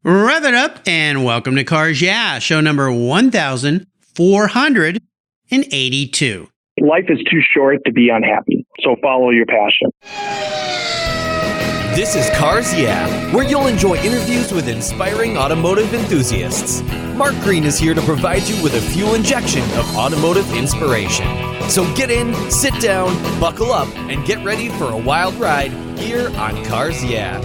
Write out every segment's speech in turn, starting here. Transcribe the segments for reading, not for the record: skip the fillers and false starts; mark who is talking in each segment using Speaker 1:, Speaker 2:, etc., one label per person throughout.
Speaker 1: Rev it up and welcome to Cars Yeah, show number 1482.
Speaker 2: Life is too short to be unhappy, so follow your passion.
Speaker 3: This is Cars Yeah, where you'll enjoy interviews with inspiring automotive enthusiasts. Mark Green is here to provide you with a fuel injection of automotive inspiration. So get in, sit down, buckle up, and get ready for a wild ride here on Cars Yeah.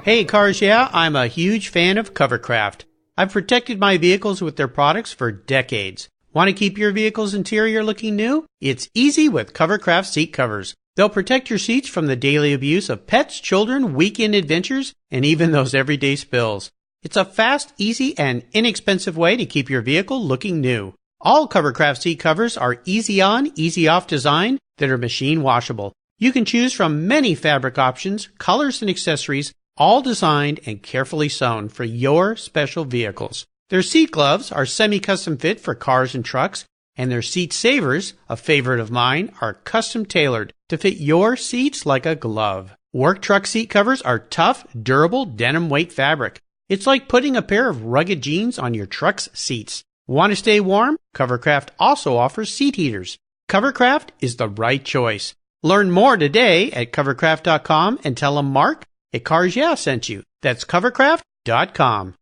Speaker 1: Hey Cars Yeah, I'm a huge fan of Covercraft. I've protected my vehicles with their products for decades. Want to keep your vehicle's interior looking new? It's easy with Covercraft seat covers. They'll protect your seats from the daily abuse of pets, children, weekend adventures, and even those everyday spills. It's a fast, easy, and inexpensive way to keep your vehicle looking new. All Covercraft seat covers are easy on, easy off design that are machine washable. You can choose from many fabric options, colors, and accessories, all designed and carefully sewn for your special vehicles. Their seat gloves are semi-custom fit for cars and trucks, and their seat savers, a favorite of mine, are custom tailored to fit your seats like a glove. Work truck seat covers are tough, durable, denim weight fabric. It's like putting a pair of rugged jeans on your truck's seats. Want to stay warm? Covercraft also offers seat heaters. Covercraft is the right choice. Learn more today at covercraft.com and tell them Mark at Cars Yeah sent you. That's covercraft.com.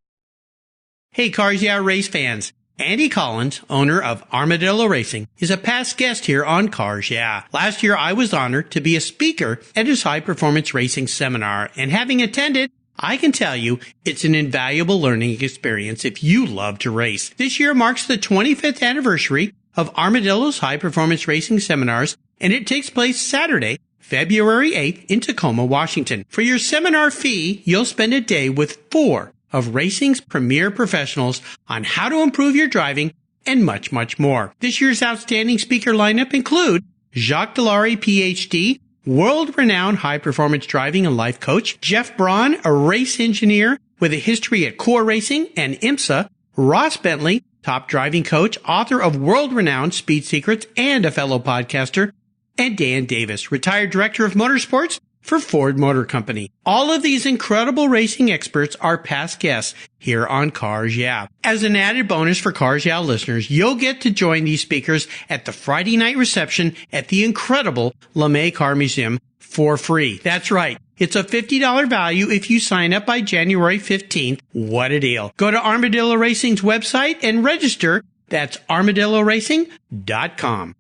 Speaker 1: Hey Cars Yeah race fans. Andy Collins, owner of Armadillo Racing, is a past guest here on Cars Yeah. Last year I was honored to be a speaker at his high-performance racing seminar, and having attended, I can tell you it's an invaluable learning experience if you love to race. This year marks the 25th anniversary of Armadillo's high-performance racing seminars, and it takes place Saturday, February 8th in Tacoma, Washington. For your seminar fee, you'll spend a day with 4 of racing's premier professionals on how to improve your driving and much, much more. This year's outstanding speaker lineup include Jacques Delary, PhD, world-renowned high-performance driving and life coach, Jeff Braun, a race engineer with a history at Core Racing and IMSA, Ross Bentley, top driving coach, author of world-renowned Speed Secrets and a fellow podcaster, and Dan Davis, retired director of motorsports for Ford Motor Company. All of these incredible racing experts are past guests here on Cars Yeah. As an added bonus for Cars Yeah listeners, you'll get to join these speakers at the Friday night reception at the incredible LeMay Car Museum for free. That's right. It's a $50 value if you sign up by January 15th. What a deal. Go to Armadillo Racing's website and register. That's armadilloracing.com.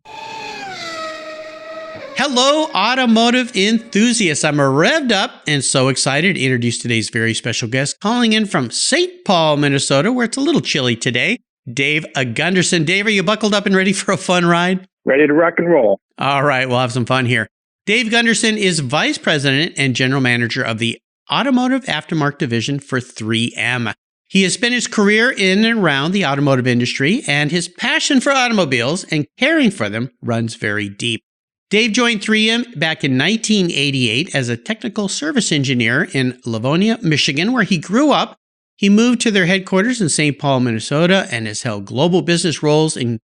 Speaker 1: Hello, automotive enthusiasts. I'm revved up and so excited to introduce today's very special guest, calling in from St. Paul, Minnesota, where it's a little chilly today, Dave Gunderson. Dave, are you buckled up and ready for a fun ride?
Speaker 2: Ready to rock and roll.
Speaker 1: All right, we'll have some fun here. Dave Gunderson is Vice President and General Manager of the Automotive Aftermarket Division for 3M. He has spent his career in and around the automotive industry, and his passion for automobiles and caring for them runs very deep. Dave joined 3M back in 1988 as a technical service engineer in Livonia, Michigan, where he grew up. He moved to their headquarters in St. Paul, Minnesota, and has held global business roles in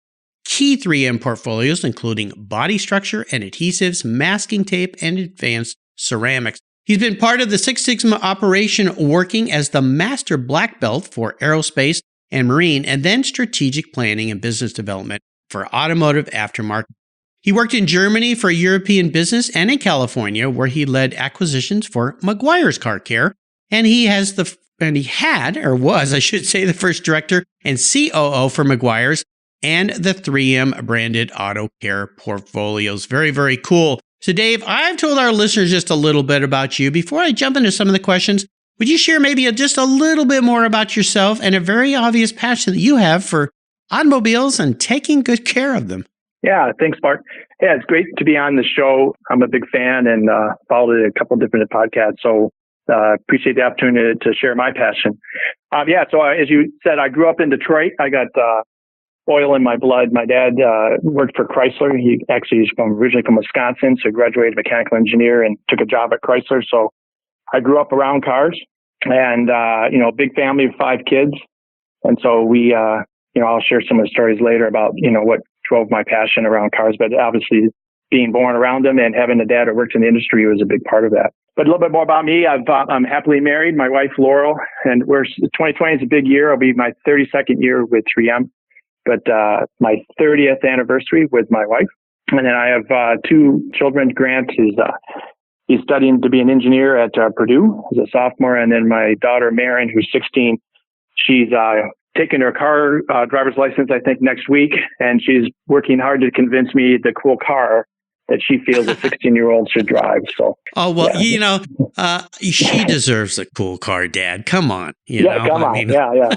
Speaker 1: key 3M portfolios, including Body Structure and Adhesives, masking tape, and advanced ceramics. He's been part of the Six Sigma operation, working as the master black belt for Aerospace and Marine, and then strategic planning and business development for Automotive Aftermarket. He worked in Germany for European business and in California, where he led acquisitions for Meguiar's Car Care, and he was, the first director and COO for Meguiar's and the 3M branded auto care portfolios. Very, very cool. So Dave, I've told our listeners just a little bit about you. Before I jump into some of the questions, would you share maybe just a little bit more about yourself and a very obvious passion that you have for automobiles and taking good care of them?
Speaker 2: Yeah, thanks, Mark. Yeah, it's great to be on the show. I'm a big fan and followed a couple different podcasts, so appreciate the opportunity to share my passion. So as you said, I grew up in Detroit. I got oil in my blood. My dad worked for Chrysler. He actually is originally from Wisconsin, so he graduated mechanical engineer and took a job at Chrysler. So I grew up around cars and, big family of 5 kids. And so we, I'll share some of the stories later about, what drove my passion around cars. But obviously, being born around them and having a dad that worked in the industry was a big part of that. But a little bit more about me. I'm happily married. My wife, Laurel, and 2020 is a big year. It'll be my 32nd year with 3M, but my 30th anniversary with my wife. And then I have 2 children. Grant is he's studying to be an engineer at Purdue as a sophomore. And then my daughter, Marin, who's 16, she's taking her car driver's license, I think, next week. And she's working hard to convince me the cool car that she feels a 16-year-old should drive. So,
Speaker 1: she deserves a cool car, Dad. Come on.
Speaker 2: Come on. Yeah.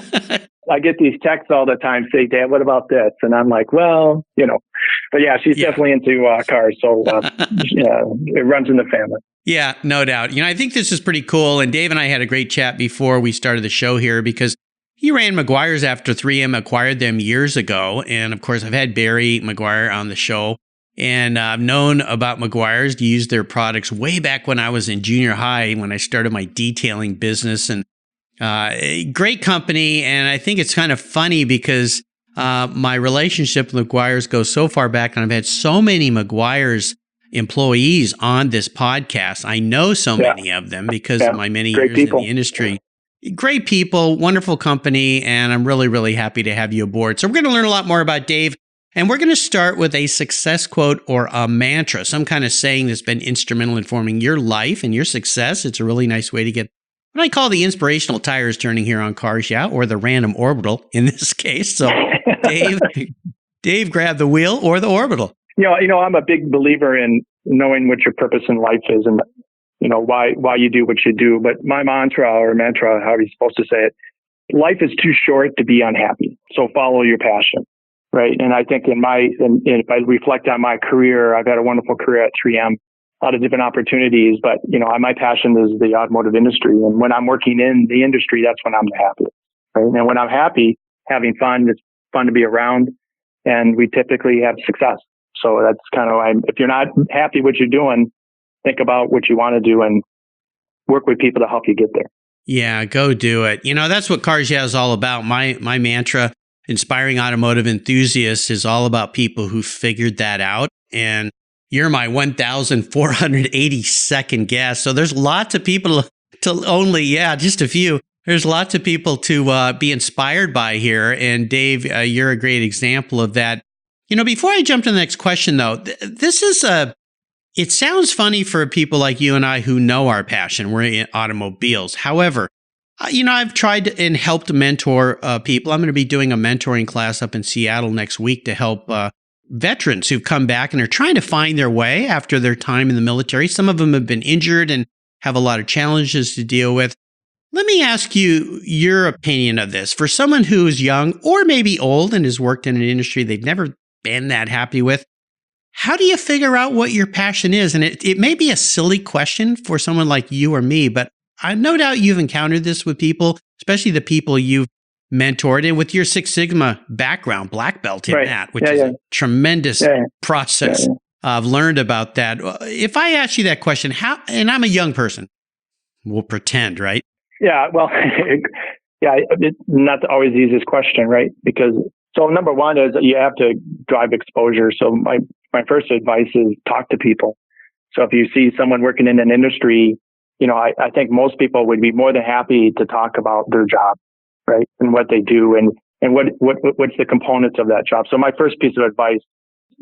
Speaker 2: I get these texts all the time, say, Dad, what about this? And I'm like, well, but yeah, she's definitely into cars. So, it runs in the family.
Speaker 1: Yeah, no doubt. I think this is pretty cool. And Dave and I had a great chat before we started the show here because he ran Meguiar's after 3M acquired them years ago. And of course, I've had Barry Meguiar on the show. And I've known about Meguiar's, used their products way back when I was in junior high, when I started my detailing business. And a great company. And I think it's kind of funny because my relationship with Meguiar's goes so far back, and I've had so many Meguiar's employees on this podcast. I know so many of them because of my many years in the industry. Great people, wonderful company, and I'm really, really happy to have you aboard. So we're going to learn a lot more about Dave. And we're going to start with a success quote or a mantra, some kind of saying that's been instrumental in forming your life and your success. It's a really nice way to get what I call the inspirational tires turning here on Cars Yeah, or the random orbital in this case. So Dave, grab the wheel or the orbital.
Speaker 2: I'm a big believer in knowing what your purpose in life is and, why you do what you do. But my mantra, however you're supposed to say it, life is too short to be unhappy. So follow your passion. Right. And I think if I reflect on my career, I've had a wonderful career at 3M, a lot of different opportunities, but my passion is the automotive industry. And when I'm working in the industry, that's when I'm the happiest. Right. And when I'm happy, having fun, it's fun to be around, and we typically have success. So that's kind of, if you're not happy what you're doing, think about what you want to do and work with people to help you get there.
Speaker 1: Yeah, go do it. That's what Cars Yeah is all about. My mantra, Inspiring Automotive Enthusiasts, is all about people who figured that out. And you're my 1,482nd guest. So there's lots of people just a few. There's lots of people to be inspired by here. And Dave, you're a great example of that. Before I jump to the next question, though, it sounds funny for people like you and I who know our passion. We're in automobiles. However, I've tried and helped mentor people. I'm going to be doing a mentoring class up in Seattle next week to help veterans who've come back and are trying to find their way after their time in the military. Some of them have been injured and have a lot of challenges to deal with. Let me ask you your opinion of this. For someone who is young or maybe old and has worked in an industry they've never been that happy with, how do you figure out what your passion is? And it may be a silly question for someone like you or me, but I no doubt you've encountered this with people, especially the people you've mentored, and with your Six Sigma background, black belt in that, which is a tremendous process. I've learned about that. If I ask you that question, and I'm a young person, we'll pretend, right?
Speaker 2: Yeah, well, it's not always the easiest question, right? So number one is you have to drive exposure. So my first advice is talk to people. So if you see someone working in an industry, I think most people would be more than happy to talk about their job, right? And what they do and what's the components of that job. So my first piece of advice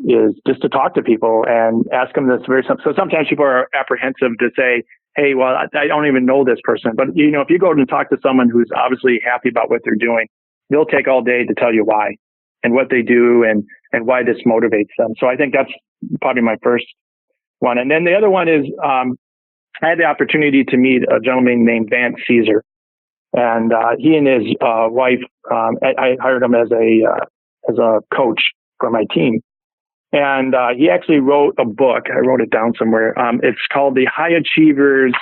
Speaker 2: is just to talk to people and ask them this very simple. So sometimes people are apprehensive to say, hey, well, I don't even know this person. But, if you go and talk to someone who's obviously happy about what they're doing, they'll take all day to tell you why and what they do and why this motivates them. So I think that's probably my first one. And then the other one is, I had the opportunity to meet a gentleman named Vance Caesar, and he and his wife. I hired him as a coach for my team, and he actually wrote a book. I wrote it down somewhere. It's called The High Achiever's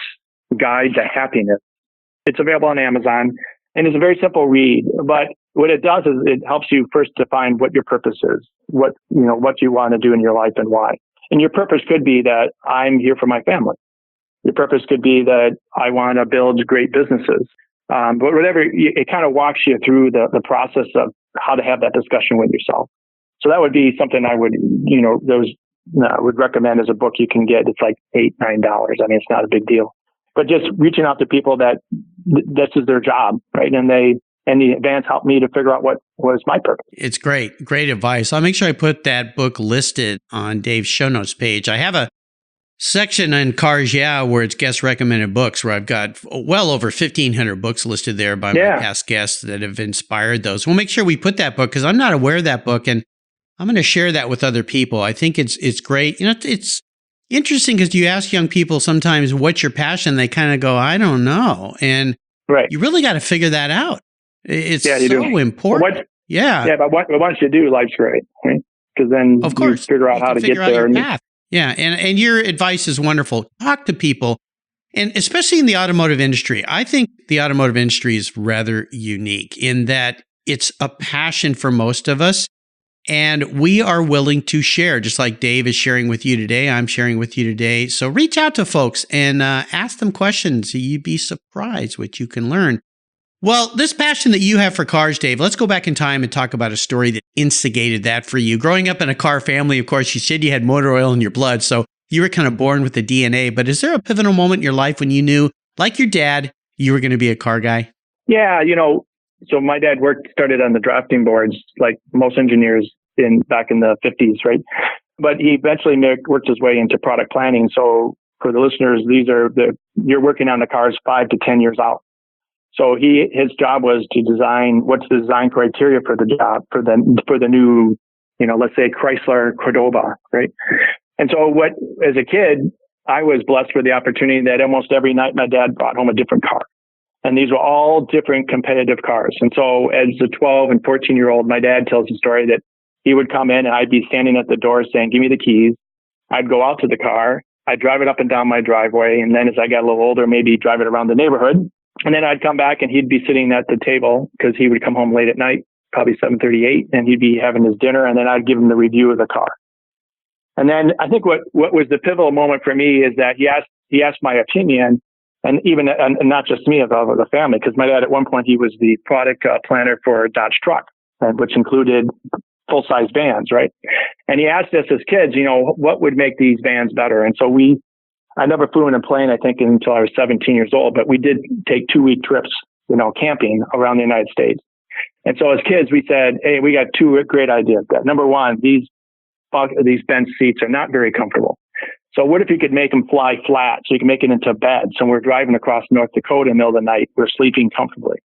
Speaker 2: Guide to Happiness. It's available on Amazon, and it's a very simple read. But what it does is it helps you first define what your purpose is, what you want to do in your life and why. And your purpose could be that I'm here for my family. Your purpose could be that I want to build great businesses. But whatever, it kind of walks you through the process of how to have that discussion with yourself. So that would be something I would, would recommend as a book you can get. It's like $8, $9. I mean, it's not a big deal, but just reaching out to people that this is their job, right? And the advance helped me to figure out what was my purpose.
Speaker 1: It's great. Great advice. I'll make sure I put that book listed on Dave's show notes page. I have a section on Cars Yeah where it's guest recommended books, where I've got well over 1,500 books listed there by my past guests that have inspired those. We'll make sure we put that book, because I'm not aware of that book, and I'm going to share that with other people. I think it's great. It's interesting because you ask young people sometimes, what's your passion? They kind of go, I don't know. And you really got to figure that out. It's so important.
Speaker 2: But once you do, life's great, right? Because then of course, you figure out how to get there.
Speaker 1: Path. Yeah, and your advice is wonderful. Talk to people, and especially in the automotive industry. I think the automotive industry is rather unique in that it's a passion for most of us, and we are willing to share, just like Dave is sharing with you today. I'm sharing with you today. So reach out to folks and ask them questions. You'd be surprised what you can learn. Well, this passion that you have for cars, Dave, let's go back in time and talk about a story that instigated that for you. Growing up in a car family, of course, you said you had motor oil in your blood, so you were kind of born with the DNA. But is there a pivotal moment in your life when you knew, like your dad, you were going to be a car guy?
Speaker 2: Yeah, so my dad started on the drafting boards like most engineers back in the 50s, right? But he eventually worked his way into product planning. So for the listeners, you're working on the cars 5 to 10 years out. So his job was to design what's the design criteria for the job for the new, let's say Chrysler Cordoba, right? And so as a kid, I was blessed with the opportunity that almost every night my dad brought home a different car. And these were all different competitive cars. And so as a 12 and 14-year-old, my dad tells the story that he would come in and I'd be standing at the door saying, give me the keys. I'd go out to the car. I'd drive it up and down my driveway. And then as I got a little older, maybe drive it around the neighborhood. And then I'd come back and he'd be sitting at the table because he would come home late at night, probably 7:38, and he'd be having his dinner. And then I'd give him the review of the car. And then I think what was the pivotal moment for me is that he asked my opinion, and even and not just me, of the family, because my dad at one point he was the product planner for Dodge Truck, which included full-size vans, right? And he asked us as kids, what would make these vans better? And so I never flew in a plane, I think, until I was 17 years old, but we did take 2-week trips, camping around the United States. And so as kids, we said, hey, we got two great ideas. Number one, these bench seats are not very comfortable. So what if you could make them fly flat so you can make it into beds? So we're driving across North Dakota in the middle of the night. We're sleeping comfortably.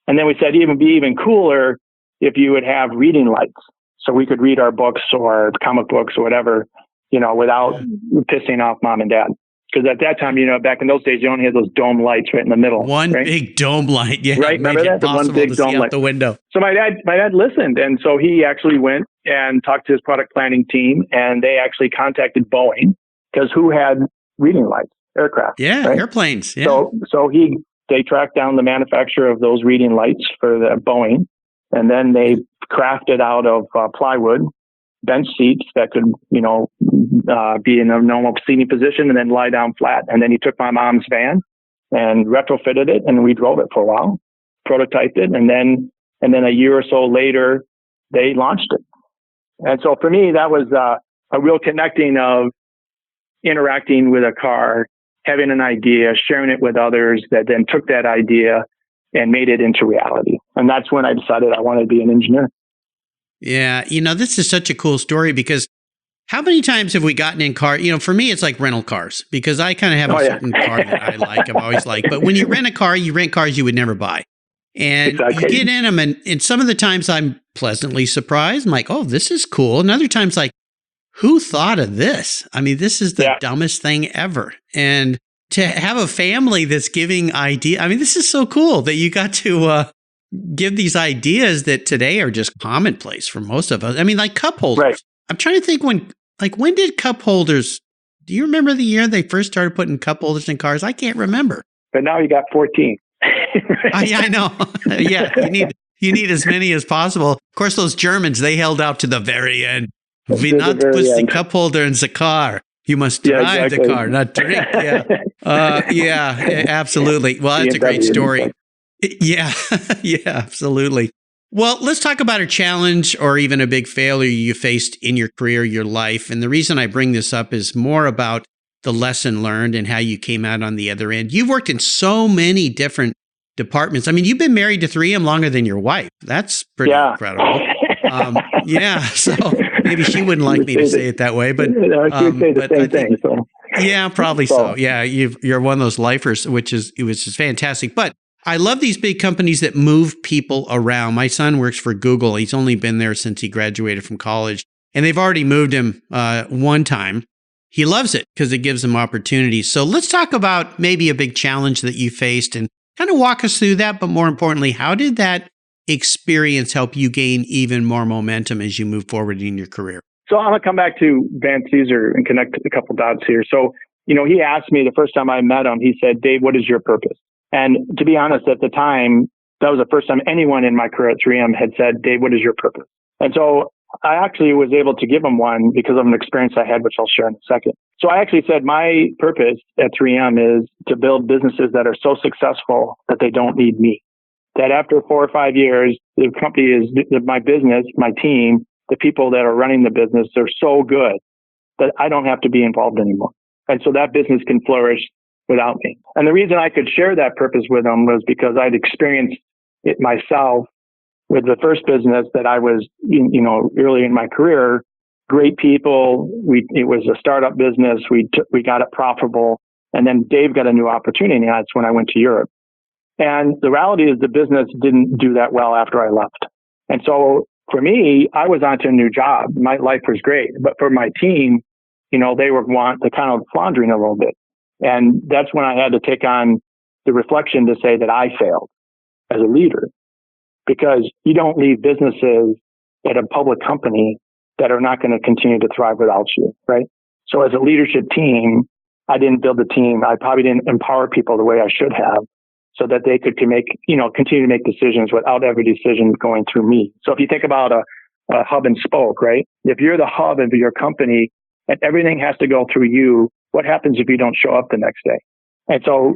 Speaker 2: And then we said, be even cooler if you would have reading lights. So we could read our books or comic books or whatever, without pissing off mom and dad. Because at that time, back in those days, you only had those dome lights right in the middle.
Speaker 1: One big dome light. Yeah.
Speaker 2: Right. Remember that? The one big dome light
Speaker 1: out the window.
Speaker 2: So my dad listened. And so he actually went and talked to his product planning team, and they actually contacted Boeing, because who had reading lights? Aircraft.
Speaker 1: Yeah. Right? Airplanes. Yeah.
Speaker 2: So they tracked down the manufacturer of those reading lights for the Boeing. And then they crafted out of plywood bench seats that could, be in a normal seating position and then lie down flat. And then he took my mom's van and retrofitted it, and we drove it for a while, prototyped it, and then a year or so later, they launched it. And so for me, that was a real connecting of interacting with a car, having an idea, sharing it with others that then took that idea and made it into reality. And that's when I decided I wanted to be an engineer.
Speaker 1: Yeah. This is such a cool story, because how many times have we gotten in car? For me, it's like rental cars, because I kind of have a certain car that I like, I've always liked. But when you rent a car, you rent cars you would never buy. And you get in them, and some of the times I'm pleasantly surprised. I'm like, oh, this is cool. And other times, like, who thought of this? I mean, this is the dumbest thing ever. And to have a family that's giving ideas, I mean, this is so cool that you got to give these ideas that today are just commonplace for most of us. I mean, like cup holders. Right. I'm trying to think when did cup holders, do you remember the year they first started putting cup holders in cars? I can't remember.
Speaker 2: But now you got 14.
Speaker 1: Yeah, I know. Yeah, you need as many as possible. Of course, those Germans, they held out to the very end. We not put the cup holder in the car. You must drive the car, not drink. Yeah, absolutely. Well, that's a great story. Yeah, yeah, absolutely. Well, let's talk about a challenge or even a big failure you faced in your career, your life. And the reason I bring this up is more about the lesson learned and how you came out on the other end. You've worked in so many different departments. I mean, you've been married to 3M longer than your wife. That's pretty incredible. So maybe she wouldn't like me to say it that way, but
Speaker 2: she would say the same thing. So.
Speaker 1: Yeah, probably so. Yeah, you're one of those lifers, which is fantastic. But I love these big companies that move people around. My son works for Google. He's only been there since he graduated from college, and they've already moved him one time. He loves it because it gives him opportunities. So let's talk about maybe a big challenge that you faced and kind of walk us through that. But more importantly, how did that experience help you gain even more momentum as you move forward in your career?
Speaker 2: So I'm going to come back to Van Caesar and connect a couple dots here. So, he asked me the first time I met him, he said, "Dave, what is your purpose?" And to be honest, at the time, that was the first time anyone in my career at 3M had said, "Dave, what is your purpose?" And so I actually was able to give him one because of an experience I had, which I'll share in a second. So I actually said, my purpose at 3M is to build businesses that are so successful that they don't need me. That after 4 or 5 years, the company is my business, my team, the people that are running the business, they're so good that I don't have to be involved anymore. And so that business can flourish without me. And the reason I could share that purpose with them was because I'd experienced it myself with the first business that I was, early in my career. Great people. It was a startup business. We got it profitable. And then Dave got a new opportunity. And that's when I went to Europe. And the reality is the business didn't do that well after I left. And so for me, I was onto a new job. My life was great. But for my team, they were kind of floundering a little bit. And that's when I had to take on the reflection to say that I failed as a leader, because you don't leave businesses at a public company that are not going to continue to thrive without you, right? So as a leadership team, I didn't build a team. I probably didn't empower people the way I should have so that they could continue to make decisions without every decision going through me. So if you think about a hub and spoke, right? If you're the hub of your company and everything has to go through you, what happens if you don't show up the next day? And so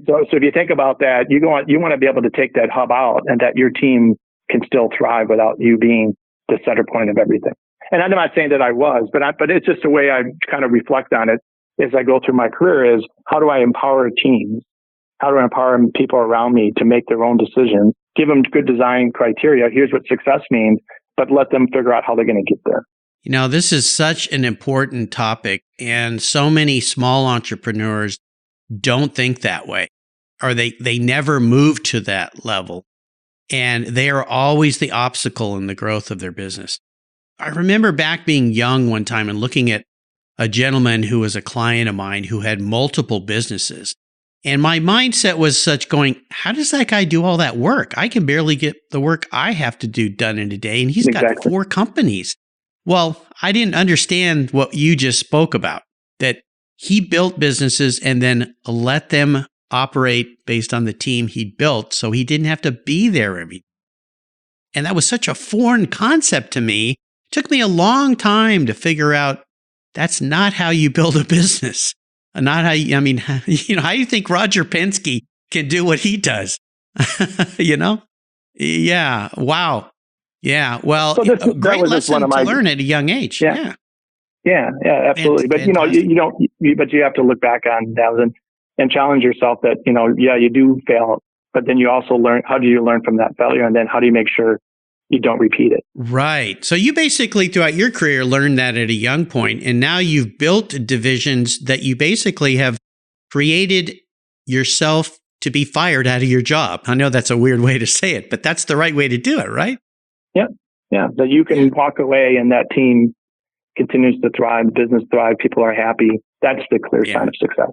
Speaker 2: if you think about that, you want to be able to take that hub out and that your team can still thrive without you being the center point of everything. And I'm not saying that I was, but it's just the way I kind of reflect on it as I go through my career is how do I empower teams? How do I empower people around me to make their own decisions? Give them good design criteria. Here's what success means, but let them figure out how they're going to get there.
Speaker 1: This is such an important topic, and so many small entrepreneurs don't think that way, or they never move to that level, and they are always the obstacle in the growth of their business. I remember back being young one time and looking at a gentleman who was a client of mine who had multiple businesses, and my mindset was such going, how does that guy do all that work? I can barely get the work I have to do done in a day, and he's got 4 companies. Well, I didn't understand what you just spoke about, that he built businesses and then let them operate based on the team he built, so he didn't have to be there every day. And that was such a foreign concept to me. It took me a long time to figure out that's not how you build a business. Not how how do you think Roger Penske can do what he does? Yeah. Wow. Yeah. Well, a great lesson to learn at a young age.
Speaker 2: Yeah, absolutely. But you have to look back on that and challenge yourself that, you do fail, but then you also learn, how do you learn from that failure? And then how do you make sure you don't repeat it?
Speaker 1: Right. So you basically throughout your career learned that at a young point, and now you've built divisions that you basically have created yourself to be fired out of your job. I know that's a weird way to say it, but that's the right way to do it, right?
Speaker 2: Yeah. That you can walk away and that team continues to thrive, business thrive, people are happy. That's the clear sign of success.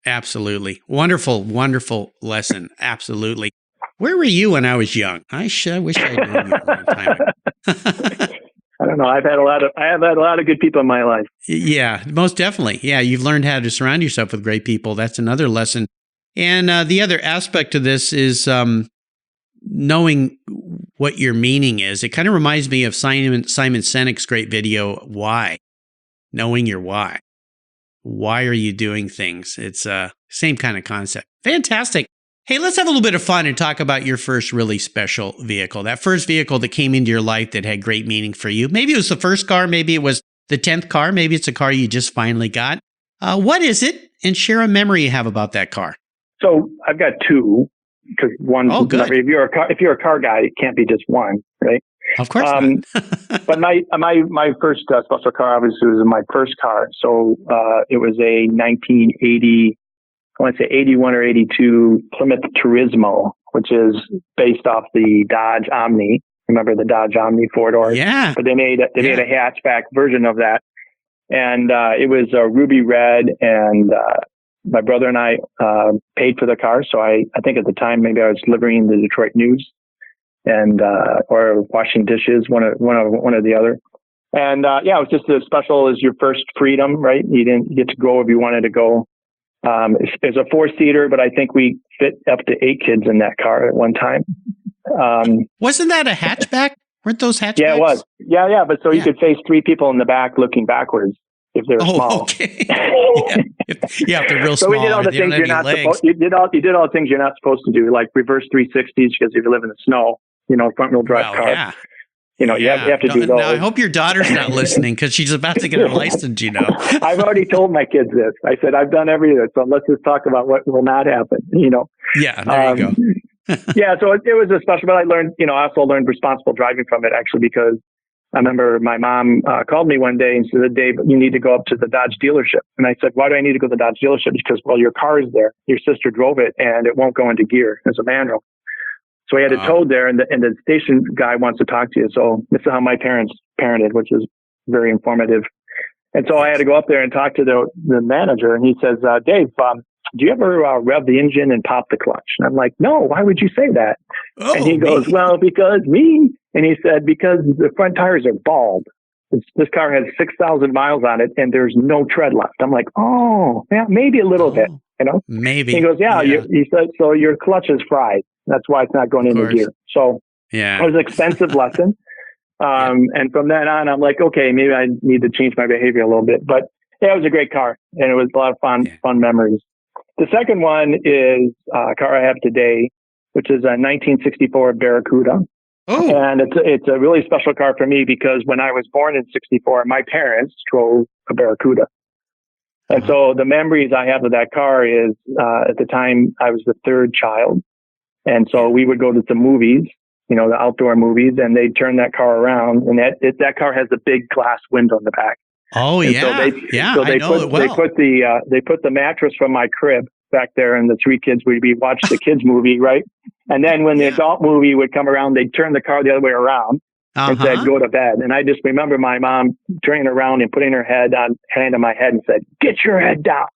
Speaker 1: Absolutely. Wonderful, wonderful lesson. Absolutely. Where were you when I was young? I wish I knew you a long time ago.
Speaker 2: I don't know. I have had a lot of good people in my life.
Speaker 1: Yeah, most definitely. Yeah, you've learned how to surround yourself with great people. That's another lesson. And the other aspect to this is knowing what your meaning is. It kind of reminds me of Simon Sinek's great video, Why? Knowing your why. Why are you doing things? It's same kind of concept. Fantastic. Hey, let's have a little bit of fun and talk about your first really special vehicle. That first vehicle that came into your life that had great meaning for you. Maybe it was the first car. Maybe it was the 10th car. Maybe it's a car you just finally got. What is it? And share a memory you have about that car.
Speaker 2: So I've got two, because one.
Speaker 1: Oh, good.
Speaker 2: If you're a car guy, it can't be just one, right?
Speaker 1: Of course not.
Speaker 2: But my first special car obviously was my first car. So it was a 1980, I want to say 81 or 82 Plymouth Turismo, which is based off the Dodge Omni. Remember the Dodge Omni 4-door?
Speaker 1: Yeah.
Speaker 2: But they made a hatchback version of that. And it was ruby red, and my brother and I paid for the car. So I think at the time maybe I was delivering the Detroit News and or washing dishes, one or the other. And it was just as special as your first freedom, right? You didn't get to go wherever you wanted to go. It's a 4-seater, but I think we fit up to 8 kids in that car at one time.
Speaker 1: Wasn't that a hatchback? Weren't those hatchbacks?
Speaker 2: Yeah, it was. Yeah. But so you could face 3 people in the back looking backwards if they were small.
Speaker 1: Okay. If they're real
Speaker 2: so
Speaker 1: small.
Speaker 2: we did all the things you're not supposed. You did all the things you're not supposed to do, like reverse 360s, because if you live in the snow, front wheel drive car.
Speaker 1: Yeah.
Speaker 2: You have to do those.
Speaker 1: Now, I hope your daughter's not listening, because she's about to get her license,
Speaker 2: I've already told my kids this. I said, I've done everything, so let's just talk about what will not happen,
Speaker 1: Yeah, there you go.
Speaker 2: So it was a special, but I learned, I also learned responsible driving from it, actually, because I remember my mom called me one day and said, Dave, you need to go up to the Dodge dealership. And I said, why do I need to go to the Dodge dealership? Because, well, your car is there. Your sister drove it, and it won't go into gear as a manual. So I had it towed there, and the station guy wants to talk to you. So this is how my parents parented, which is very informative. And so I had to go up there and talk to the manager, and he says, Dave, do you ever rev the engine and pop the clutch? And I'm like, no, why would you say that? And he goes, well, because me. And he said, because the front tires are bald. This car has 6,000 miles on it, and there's no tread left. I'm like, oh, yeah, maybe a little bit,
Speaker 1: Maybe.
Speaker 2: He goes, yeah. He said, so your clutch is fried. That's why it's not going into gear. So it was an expensive lesson. And from then on, I'm like, okay, maybe I need to change my behavior a little bit. But it was a great car, and it was a lot of fun memories. The second one is a car I have today, which is a 1964 Barracuda. Oh. And it's a really special car for me because when I was born in 64, my parents drove a Barracuda. And so the memories I have of that car is at the time I was the third child. And so we would go to some movies, the outdoor movies, and they'd turn that car around, and that car has a big glass window in the back.
Speaker 1: Oh, and
Speaker 2: so they put the mattress from my crib back there, and the 3 kids would watch the kids movie, right? And then when the adult movie would come around, they'd turn the car the other way around and said, go to bed. And I just remember my mom turning around and putting her hand on my head and said, get your head down,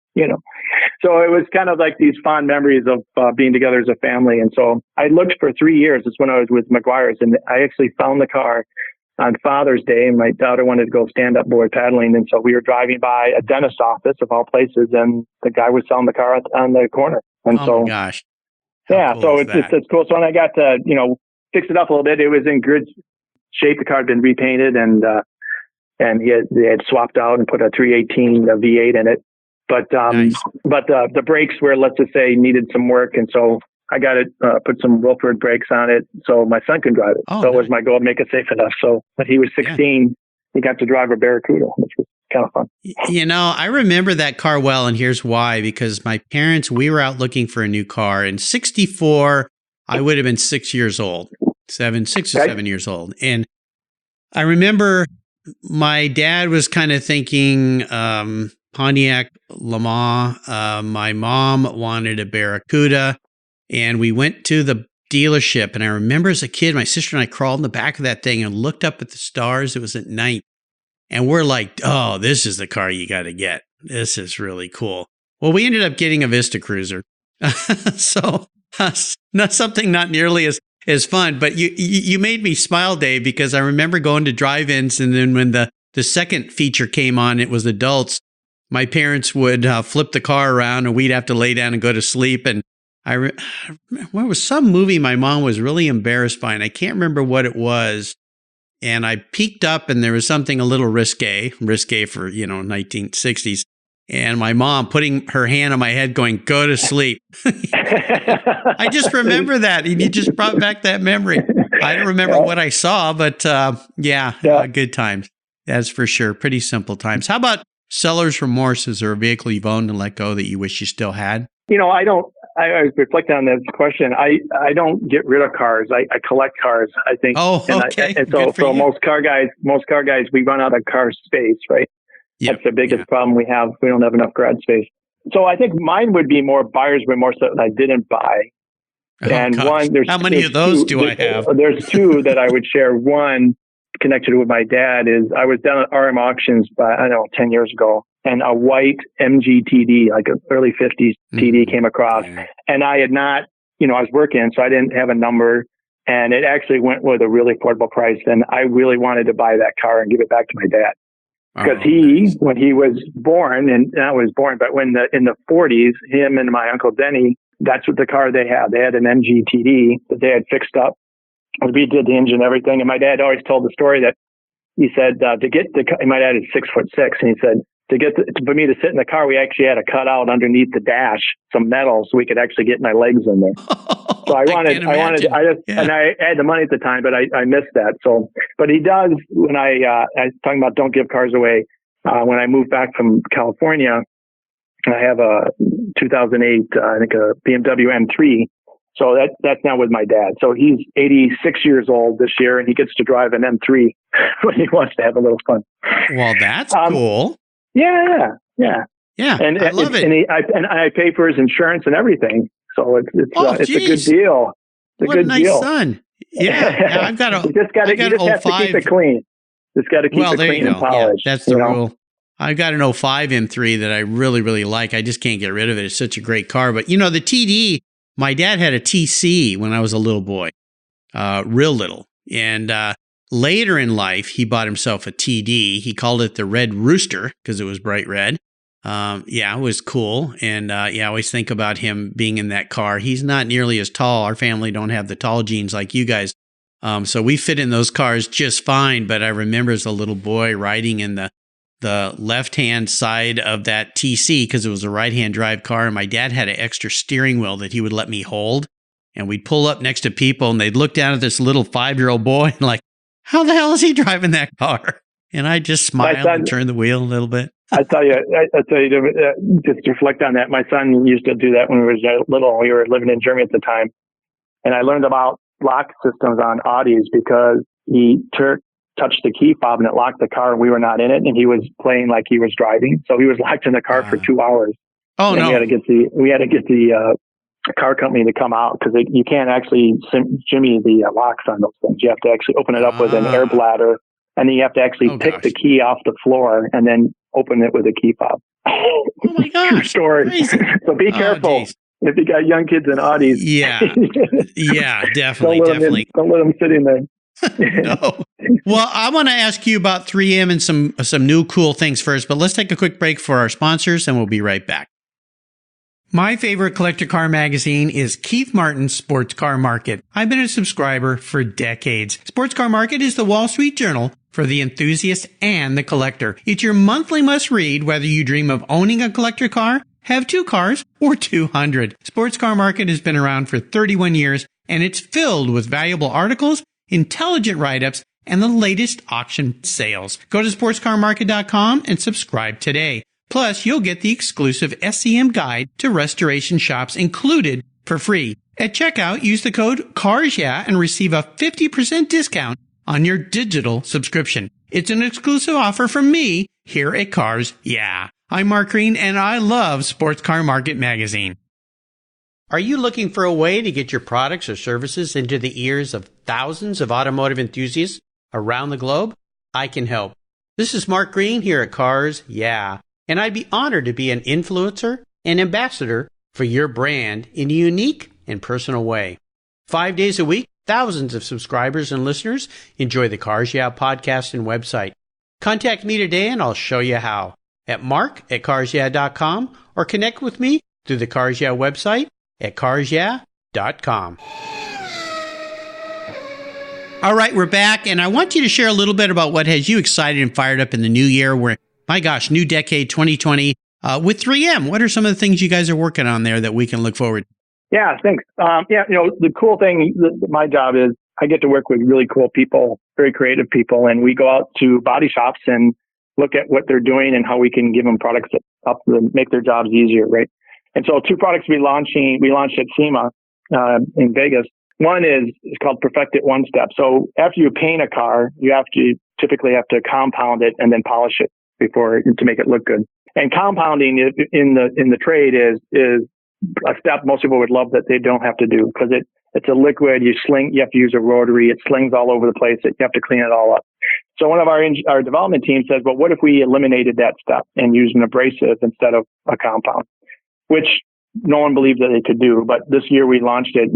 Speaker 2: So it was kind of like these fond memories of being together as a family. And so I looked for 3 years. It's when I was with Meguiar's, and I actually found the car on Father's Day, and my daughter wanted to go stand up board paddling. And so we were driving by a dentist's office of all places, and the guy was selling the car on the corner. And
Speaker 1: my gosh.
Speaker 2: Cool so it's cool. So when I got to, fix it up a little bit, it was in good shape. The car had been repainted, and they had swapped out and put a 318 V8 in it. But the brakes were, let's just say, needed some work. And so I got it, put some Wilford brakes on it so my son can drive it. So it was my goal to make it safe enough. So when he was 16, he got to drive a Barracuda, which was kind of fun.
Speaker 1: I remember that car well, and here's why. Because my parents, we were out looking for a new car. In 64, I would have been 6 years old, 6 or 7 years old. And I remember my dad was kind of thinking Pontiac Lamar. My mom wanted a Barracuda. And we went to the dealership, and I remember as a kid, my sister and I crawled in the back of that thing and looked up at the stars. It was at night. And we're like, oh, this is the car you got to get. This is really cool. Well, we ended up getting a Vista Cruiser. So not nearly as fun, but you made me smile, Dave, because I remember going to drive-ins, and then when the second feature came on, it was adults. My parents would flip the car around, and we'd have to lay down and go to sleep. And it was some movie my mom was really embarrassed by, and I can't remember what it was. And I peeked up, and there was something a little risque for, 1960s. And my mom putting her hand on my head going, go to sleep. I just remember that. And you just brought back that memory. I don't remember what I saw, but good times. That's for sure. Pretty simple times. How about seller's remorse? Is there a vehicle you've owned and let go that you wish you still had?
Speaker 2: I was reflecting on this question. I don't get rid of cars. I collect cars, I think.
Speaker 1: Oh, okay.
Speaker 2: And so most car guys, we run out of car space, right? Yep. That's the biggest problem we have. We don't have enough garage space. So I think mine would be more buyer's remorse that I didn't buy.
Speaker 1: How many of those do I have?
Speaker 2: There's two that I would share. One connected with my dad is I was down at RM Auctions 10 years ago, and a white MG TD, like an early 50s TD came across. And I had not, I was working, so I didn't have a number. And it actually went with a really affordable price. And I really wanted to buy that car and give it back to my dad. Because when he was born, and I was born, but in the 40s, him and my Uncle Denny, that's what the car they had. They had an MG TD that they had fixed up. We did the engine and everything. And my dad always told the story that he said, my dad is 6'6", and he said, for me to sit in the car, we actually had to cut out underneath the dash some metal so we could actually get my legs in there. So and I had the money at the time, but I missed that. So, but he does, when I was talking about don't give cars away, when I moved back from California, I have a 2008, I think a BMW M3. So that's now with my dad. So he's 86 years old this year, and he gets to drive an M3 when he wants to have a little fun.
Speaker 1: Well, that's cool.
Speaker 2: Yeah.
Speaker 1: And I love it.
Speaker 2: And I pay for his insurance and everything. So it's a good deal.
Speaker 1: What a nice son. Yeah. I've got a,
Speaker 2: you just have to keep it clean. Just got to keep it clean and polished.
Speaker 1: Yeah, that's the rule. I've got an 05 M3 that I really, really like. I just can't get rid of it. It's such a great car. But, the TD, my dad had a TC when I was a little boy, real little. And later in life, he bought himself a TD. He called it the Red Rooster because it was bright red. It was cool. And I always think about him being in that car. He's not nearly as tall. Our family don't have the tall genes like you guys. So we fit in those cars just fine. But I remember as a little boy riding in the left-hand side of that TC because it was a right-hand drive car. And my dad had an extra steering wheel that he would let me hold. And we'd pull up next to people and they'd look down at this little 5-year-old boy and like, how the hell is he driving that car? And I just smiled and turned the wheel a little bit.
Speaker 2: I tell you, just to reflect on that. My son used to do that when we were little. We were living in Germany at the time. And I learned about lock systems on Audis because he touched the key fob and it locked the car and we were not in it. And he was playing like he was driving. So he was locked in the car for 2 hours.
Speaker 1: Oh, no.
Speaker 2: We had to get the car company to come out because you can't actually jimmy the locks on those things. You have to actually open it up with an air bladder, and then you have to actually pick the key off the floor and then open it with a key fob.
Speaker 1: Oh my gosh!
Speaker 2: True story. So be careful if you got young kids in Audis.
Speaker 1: Yeah, definitely.
Speaker 2: Don't let them sit in there.
Speaker 1: No. Well, I want to ask you about 3M and some new cool things first, but let's take a quick break for our sponsors, and we'll be right back. My favorite collector car magazine is Keith Martin's Sports Car Market. I've been a subscriber for decades. Sports Car Market is the Wall Street Journal for the enthusiast and the collector. It's your monthly must-read whether you dream of owning a collector car, have 2 cars, or 200. Sports Car Market has been around for 31 years, and it's filled with valuable articles, intelligent write-ups, and the latest auction sales. Go to sportscarmarket.com and subscribe today. Plus, you'll get the exclusive SCM guide to restoration shops included for free. At checkout, use the code CARSYEAH and receive a 50% discount on your digital subscription. It's an exclusive offer from me here at Cars Yeah. I'm Mark Green, and I love Sports Car Market magazine. Are you looking for a way to get your products or services into the ears of thousands of automotive enthusiasts around the globe? I can help. This is Mark Green here at Cars Yeah. And I'd be honored to be an influencer and ambassador for your brand in a unique and personal way. 5 days a week, thousands of subscribers and listeners enjoy the Cars Yeah podcast and website. Contact me today and I'll show you how at mark@carsyeah.com or connect with me through the Cars Yeah website at carsyeah.com. All right, we're back, and I want you to share a little bit about what has you excited and fired up in the new year. My gosh, new decade, 2020, with 3M. What are some of the things you guys are working on there that we can look forward to?
Speaker 2: Yeah, thanks. The cool thing, my job is I get to work with really cool people, very creative people, and we go out to body shops and look at what they're doing and how we can give them products that help them make their jobs easier, right? And so 2 products we launched at SEMA in Vegas. One is called Perfect It One Step. So after you paint a car, you typically have to compound it and then polish it to make it look good. And compounding in the trade is a step most people would love that they don't have to do, because it's a liquid. You have to use a rotary. It slings all over the place. You have to clean it all up. So one of our development team says, well, what if we eliminated that step and used an abrasive instead of a compound, which no one believed that they could do. But this year we launched it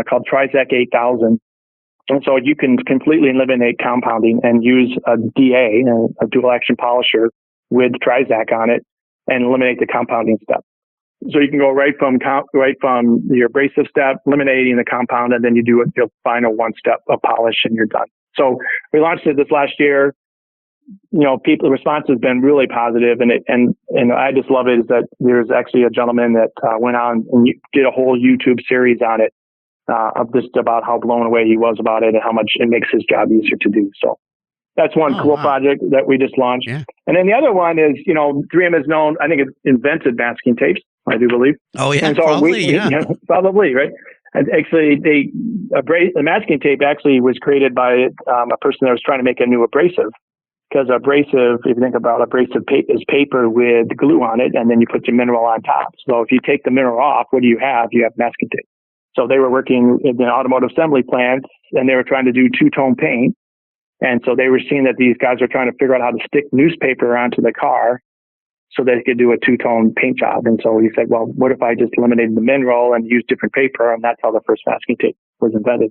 Speaker 2: called Trizac 8000. And so you can completely eliminate compounding and use a DA, a dual action polisher with Trizac on it, and eliminate the compounding step. So you can go right from your abrasive step, eliminating the compound, and then you do your final 1 step of polish and you're done. So we launched it this last year. The response has been really positive, and I just love it is that there's actually a gentleman that went on and did a whole YouTube series on it, of just about how blown away he was about it and how much it makes his job easier to do. So that's one project that we just launched. Yeah. And then the other one is, 3M is known, I think it invented masking tapes, I do believe.
Speaker 1: Oh yeah,
Speaker 2: and so probably, right? And actually, the masking tape actually was created by a person that was trying to make a new abrasive. Because abrasive, if you think about abrasive is paper with glue on it, and then you put your mineral on top. So if you take the mineral off, what do you have? You have masking tape. So they were working in the automotive assembly plants, and they were trying to do 2-tone paint. And so they were seeing that these guys were trying to figure out how to stick newspaper onto the car so they could do a 2-tone paint job. And so he said, well, what if I just eliminated the mineral and used different paper? And that's how the first masking tape was invented.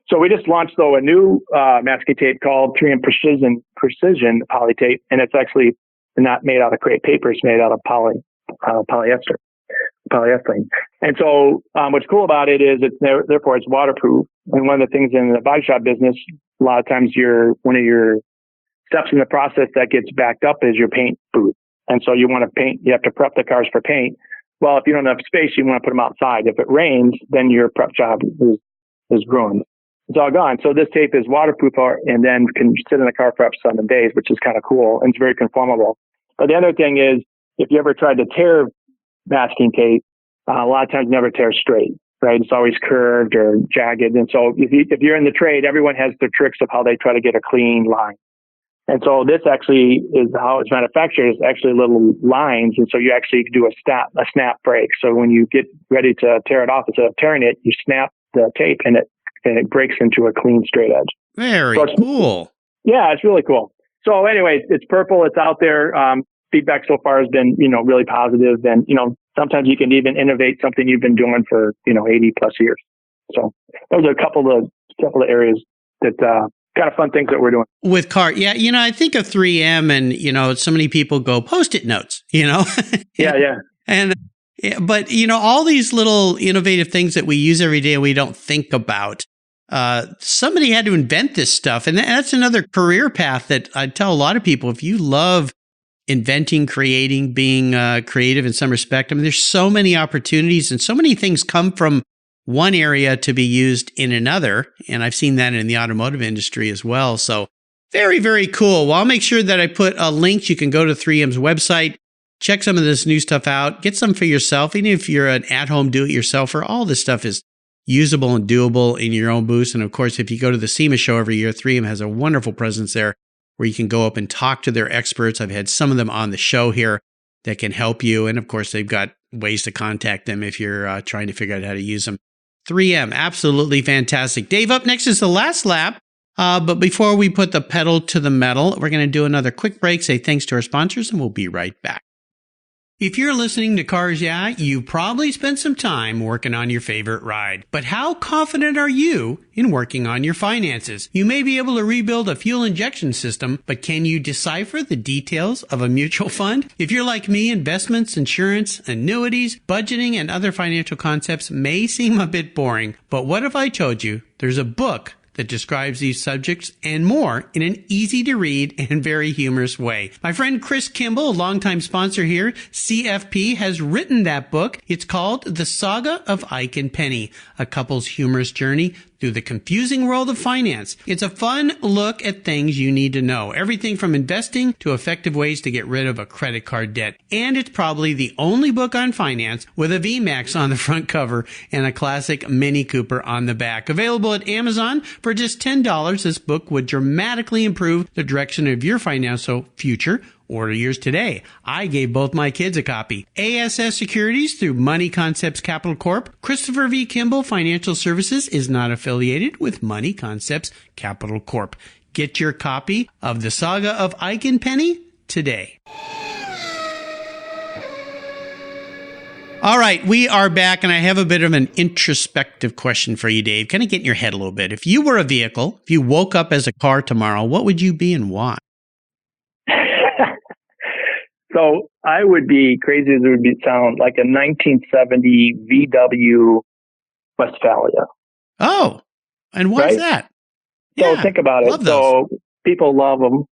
Speaker 2: So we just launched, though, a new masking tape called 3M Precision Poly Tape. And it's actually not made out of crepe paper. It's made out of polyester. Polyethylene. And so what's cool about it is therefore it's waterproof. And one of the things in the body shop business, a lot of times one of your steps in the process that gets backed up is your paint booth. And so you want to paint, you have to prep the cars for paint. Well, if you don't have space, you want to put them outside. If it rains, then your prep job is ruined. It's all gone. So this tape is waterproof and then can sit in the car for up to 7 days, which is kind of cool. And it's very conformable. But the other thing is, if you ever tried to tear masking tape, a lot of times never tears straight, right? It's always curved or jagged. And so if you're in the trade, everyone has their tricks of how they try to get a clean line. And so this actually is how it's manufactured. It's actually little lines. And so you actually do a snap break. So when you get ready to tear it off, instead of tearing it, you snap the tape and it breaks into a clean straight edge.
Speaker 1: Very cool.
Speaker 2: Yeah, it's really cool. So anyway, it's purple. It's out there. Feedback so far has been, really positive. And, sometimes you can even innovate something you've been doing for, 80 plus years. So those are a couple of areas that, kind of fun things that we're doing
Speaker 1: with car. Yeah. I think of 3M and, so many people go Post-it notes,
Speaker 2: Yeah.
Speaker 1: But all these little innovative things that we use every day and we don't think about, somebody had to invent this stuff. And that's another career path that I tell a lot of people, if you love inventing, creating, being creative in some respect, I mean, there's so many opportunities and so many things come from one area to be used in another. And I've seen that in the automotive industry as well. So very, very cool. Well, I'll make sure that I put links. You can go to 3M's website, check some of this new stuff out, get some for yourself. Even if you're an at-home do-it-yourselfer, all this stuff is usable and doable in your own booth. And of course, if you go to the SEMA show every year, 3M has a wonderful presence there where you can go up and talk to their experts. I've had some of them on the show here that can help you. And of course, they've got ways to contact them if you're trying to figure out how to use them. 3M, absolutely fantastic. Dave, up next is the last lap. But before we put the pedal to the metal, we're going to do another quick break, say thanks to our sponsors, and we'll be right back. If you're listening to Cars Yeah, you probably spent some time working on your favorite ride. But how confident are you in working on your finances? You may be able to rebuild a fuel injection system, but can you decipher the details of a mutual fund? If you're like me, investments, insurance, annuities, budgeting, and other financial concepts may seem a bit boring. But what if I told you there's a book that describes these subjects and more in an easy-to-read and very humorous way. My friend Chris Kimball, a longtime sponsor here, CFP, has written that book. It's called The Saga of Ike and Penny, a couple's humorous journey through the confusing world of finance. It's a fun look at things you need to know. Everything from investing to effective ways to get rid of a credit card debt. And it's probably the only book on finance with a VMAX on the front cover and a classic Mini Cooper on the back. Available at Amazon for just $10. This book would dramatically improve the direction of your financial future. Order yours today. I gave both my kids a copy. ASS Securities through Money Concepts Capital Corp. Christopher V. Kimball Financial Services is not affiliated with Money Concepts Capital Corp. Get your copy of The Saga of Ike and Penny today. All right, we are back, and I have a bit of an introspective question for you, Dave. Kind of get in your head a little bit. If you were a vehicle, if you woke up as a car tomorrow, what would you be and why?
Speaker 2: So I would be, crazy as it would sound, like a 1970 VW Westphalia.
Speaker 1: Oh, and why's that?
Speaker 2: So think about it. So people love them.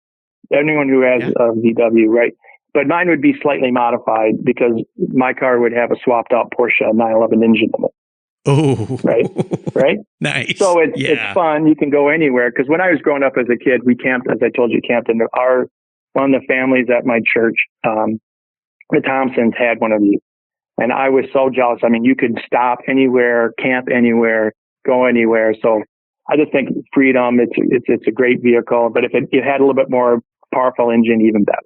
Speaker 2: Anyone who has a VW, right? But mine would be slightly modified because my car would have a swapped out Porsche 911 engine in it.
Speaker 1: Oh,
Speaker 2: right.
Speaker 1: Nice.
Speaker 2: So it's fun. You can go anywhere. Because when I was growing up as a kid, we camped, as I told you, camped in one of the families at my church. The Thompsons had one of these, and I was so jealous. I mean, you could stop anywhere, camp anywhere, go anywhere. So I just think freedom. It's a great vehicle. But if it had a little bit more powerful engine, even better.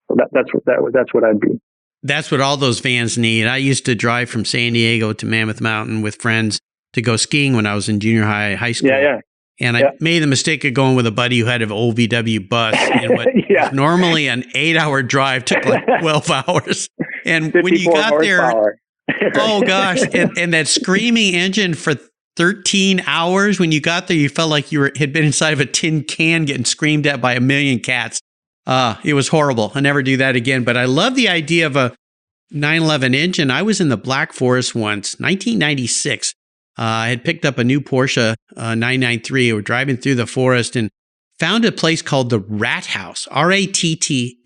Speaker 2: So that's what I'd be.
Speaker 1: That's what all those vans need. I used to drive from San Diego to Mammoth Mountain with friends to go skiing when I was in junior high school.
Speaker 2: Yeah.
Speaker 1: And I made the mistake of going with a buddy who had an old VW bus. And what was normally an 8-hour drive took like 12 hours. And when you got
Speaker 2: horsepower.
Speaker 1: there, oh gosh, and that screaming engine for 13 hours, when you got there, you felt like you had been inside of a tin can getting screamed at by a million cats. It was horrible. I'll never do that again. But I love the idea of a 911 engine. I was in the Black Forest once, 1996. I had picked up a new Porsche 993. We were driving through the forest and found a place called the Rat House, RATTHAUSE.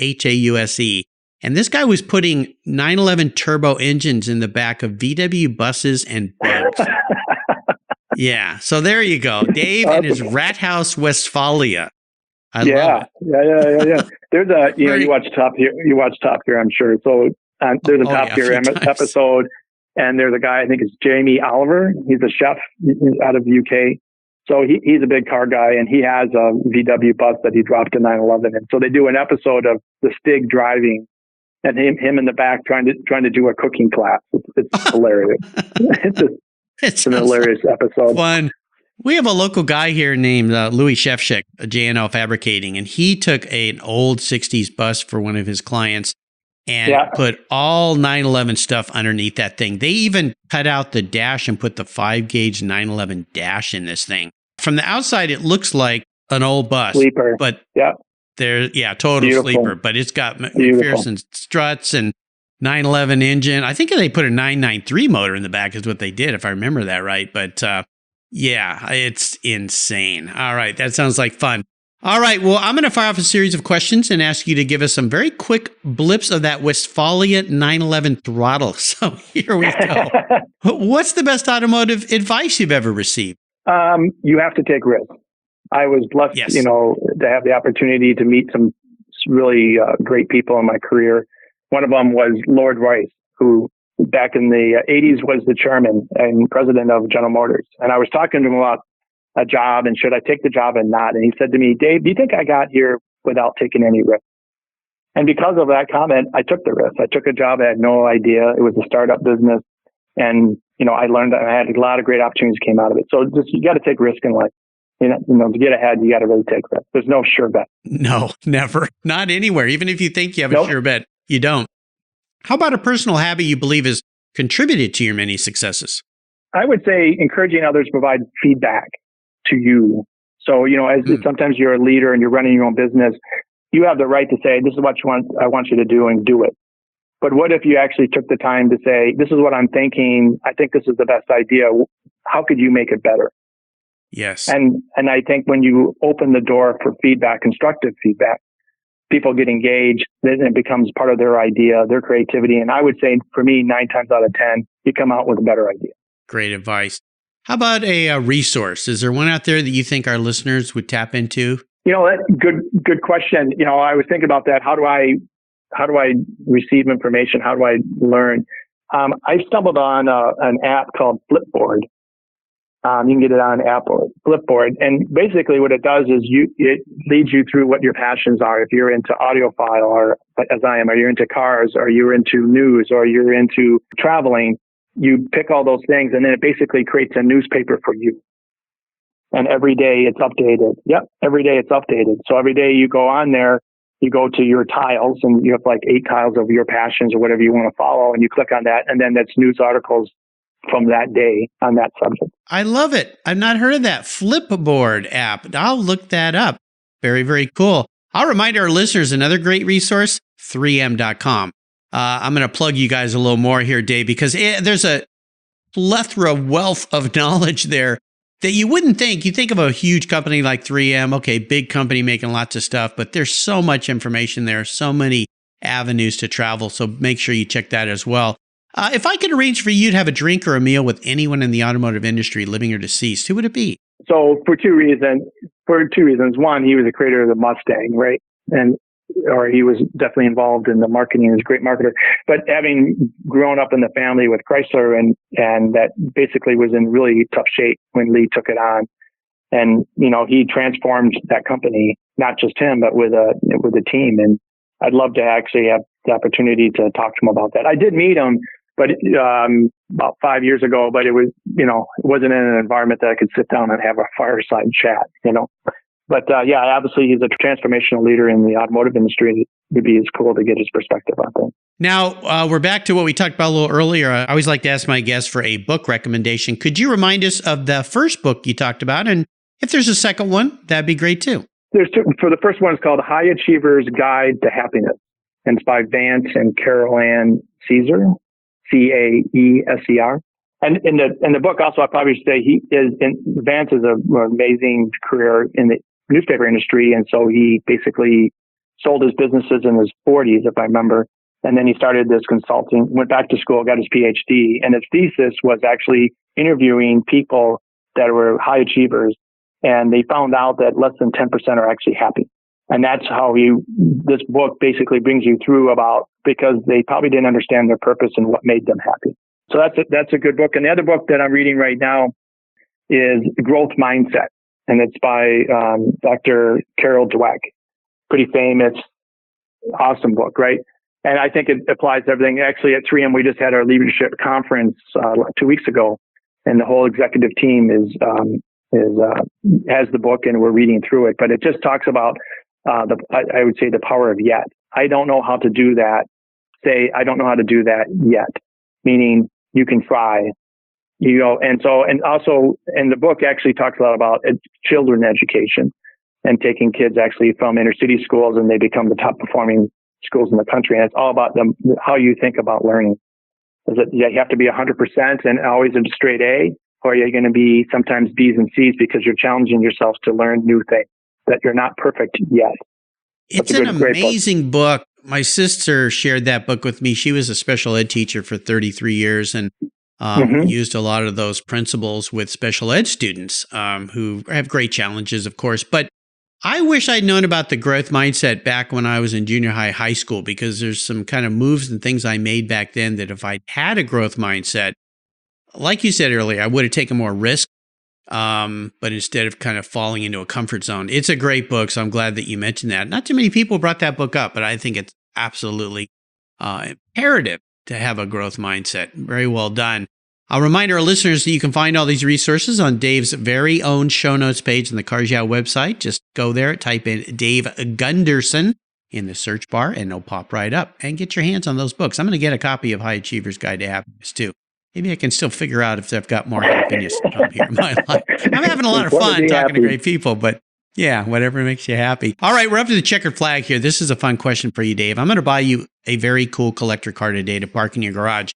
Speaker 1: And this guy was putting 911 turbo engines in the back of VW buses and boats. Yeah. So there you go. Dave and his Rat House Westphalia. I love it.
Speaker 2: Yeah. There's you watch Top Gear, I'm sure. So there's a Top Gear episode. And there's a guy, I think it's Jamie Oliver. He's a chef out of the UK. So he's a big car guy, and he has a VW bus that he dropped a 911 in. So they do an episode of the Stig driving, and him in the back trying to do a cooking class. It's hilarious. It's an hilarious episode.
Speaker 1: Fun. We have a local guy here named Louis Shefchik, J&L Fabricating, and he took an old 60s bus for one of his clients and put all 911 stuff underneath that thing. They even cut out the dash and put the 5-gauge 911 dash in this thing. From the outside, it looks like an old bus.
Speaker 2: Sleeper.
Speaker 1: But total
Speaker 2: Beautiful.
Speaker 1: Sleeper. But it's got McPherson struts and 911 engine. I think they put a 993 motor in the back is what they did, if I remember that right. But it's insane. All right. That sounds like fun. All right. Well, I'm going to fire off a series of questions and ask you to give us some very quick blips of that Westphalia 911 throttle. So here we go. What's the best automotive advice you've ever received?
Speaker 2: You have to take risks. I was blessed, to have the opportunity to meet some really great people in my career. One of them was Lord Rice, who back in the 80s was the chairman and president of General Motors. And I was talking to him about a job and should I take the job and not? And he said to me, Dave, do you think I got here without taking any risk? And because of that comment, I took the risk. I took a job I had no idea. It was a startup business. And, I learned that I had a lot of great opportunities came out of it. So you got to take risk in life. To get ahead, you got to really take risks. There's no sure bet.
Speaker 1: No, never. Not anywhere. Even if you think you have a sure bet, you don't. How about a personal habit you believe has contributed to your many successes?
Speaker 2: I would say encouraging others to provide feedback to you. So, as sometimes you're a leader and you're running your own business, you have the right to say, this is what I want you to do, and do it. But what if you actually took the time to say, this is what I'm thinking. I think this is the best idea. How could you make it better?
Speaker 1: Yes.
Speaker 2: And I think when you open the door for feedback, constructive feedback, people get engaged, then it becomes part of their idea, their creativity. And I would say for me, 9 times out of 10, you come out with a better idea.
Speaker 1: Great advice. How about a resource? Is there one out there that you think our listeners would tap into?
Speaker 2: Good question. I was thinking about that. How do I receive information? How do I learn? I stumbled on an app called Flipboard. You can get it on Apple, Flipboard. And basically what it does is it leads you through what your passions are. If you're into audiophile, or as I am, or you're into cars, or you're into news, or you're into traveling, you pick all those things, and then it basically creates a newspaper for you. And every day it's updated. Yep, every day it's updated. So every day you go on there, you go to your tiles, and you have like 8 tiles of your passions or whatever you want to follow, and you click on that, and then that's news articles from that day on that subject.
Speaker 1: I love it. I've not heard of that Flipboard app. I'll look that up. Very, very cool. I'll remind our listeners another great resource, 3m.com. I'm going to plug you guys a little more here, Dave, because there's a plethora wealth of knowledge there that you wouldn't think. You think of a huge company like 3M, okay, big company making lots of stuff, but there's so much information there, so many avenues to travel. So make sure you check that as well. If I could arrange for you to have a drink or a meal with anyone in the automotive industry, living or deceased, who would it be?
Speaker 2: So for two reasons. One, he was the creator of the Mustang, right? Or he was definitely involved in the marketing. He was a great marketer. But having grown up in the family with Chrysler and that basically was in really tough shape when Lee took it on. And, he transformed that company, not just him, but with a team. And I'd love to actually have the opportunity to talk to him about that. I did meet him, but about 5 years ago, but it was, it wasn't in an environment that I could sit down and have a fireside chat, But obviously he's a transformational leader in the automotive industry. It would be as cool to get his perspective on things.
Speaker 1: Now, we're back to what we talked about a little earlier. I always like to ask my guests for a book recommendation. Could you remind us of the first book you talked about? And if there's a second one, that'd be great too.
Speaker 2: There's two. For the first one, it's called High Achiever's Guide to Happiness. And it's by Vance and Carol Ann Caesar, Caeser. And in the book, also, I probably should say Vance is an amazing career in the newspaper industry. And so he basically sold his businesses in his 40s, if I remember. And then he started this consulting, went back to school, got his PhD. And his thesis was actually interviewing people that were high achievers. And they found out that less than 10% are actually happy. And that's how this book basically brings you through because they probably didn't understand their purpose and what made them happy. So that's a good book. And the other book that I'm reading right now is Growth Mindset. And it's by Dr. Carol Dweck. Pretty famous, awesome book, right? And I think it applies to everything. Actually, at 3M, we just had our leadership conference 2 weeks ago. And the whole executive team has the book, and we're reading through it. But it just talks about I would say the power of yet. I don't know how to do that. I don't know how to do that yet. Meaning you can try, and also the book actually talks a lot about children education and taking kids actually from inner city schools, and they become the top performing schools in the country. And it's all about how you think about learning. Is it you have to be 100% and always a straight A, or are you going to be sometimes B's and C's because you're challenging yourself to learn new things, that you're not perfect yet?
Speaker 1: It's an amazing book. My sister shared that book with me. She was a special ed teacher for 33 years and used a lot of those principles with special ed students who have great challenges, of course. But I wish I'd known about the growth mindset back when I was in junior high school, because there's some kind of moves and things I made back then that if I'd had a growth mindset, like you said earlier, I would have taken more risk. But instead of kind of falling into a comfort zone. It's a great book, so I'm glad that you mentioned that. Not too many people brought that book up, but I think it's absolutely imperative to have a growth mindset. Very well done. I'll remind our listeners that you can find all these resources on Dave's very own show notes page on the Cars Yeah website. Just go there, type in Dave Gunderson in the search bar, and it'll pop right up. And get your hands on those books. I'm going to get a copy of High Achiever's Guide to Happiness, too. Maybe I can still figure out if I've got more happiness to come here in my life. I'm having a lot of fun talking to great people, but yeah, whatever makes you happy. All right, we're up to the checkered flag here. This is a fun question for you, Dave. I'm going to buy you a very cool collector car today to park in your garage.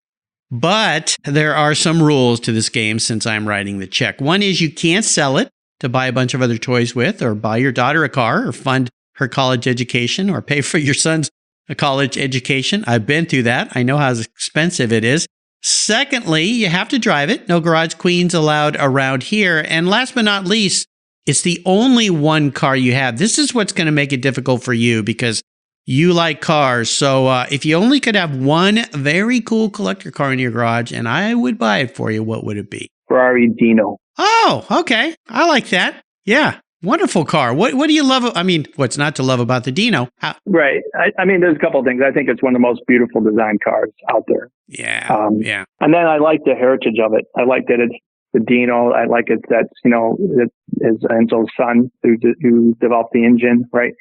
Speaker 1: But there are some rules to this game since I'm writing the check. One is you can't sell it. to buy a bunch of other toys with, or buy your daughter a car, or fund her college education, or pay for your son's college education. I've been through that. I know how expensive it is. Secondly, you have to drive it. No garage queens allowed around here. And last but not least, it's the only one car you have. This is what's going to make it difficult for you because you like cars. So if you only could have one very cool collector car in your garage and I would buy it for you, what would it be?
Speaker 2: Ferrari Dino.
Speaker 1: Oh, okay. I like that. Yeah. Wonderful car. What do you love? I mean, what's not to love about the Dino?
Speaker 2: Right. I mean, there's a couple of things. I think it's one of the most beautiful design cars out there.
Speaker 1: Yeah. Yeah.
Speaker 2: And then I like the heritage of it. I like that it's the Dino. I like it that, it is Enzo's son who developed the engine, right?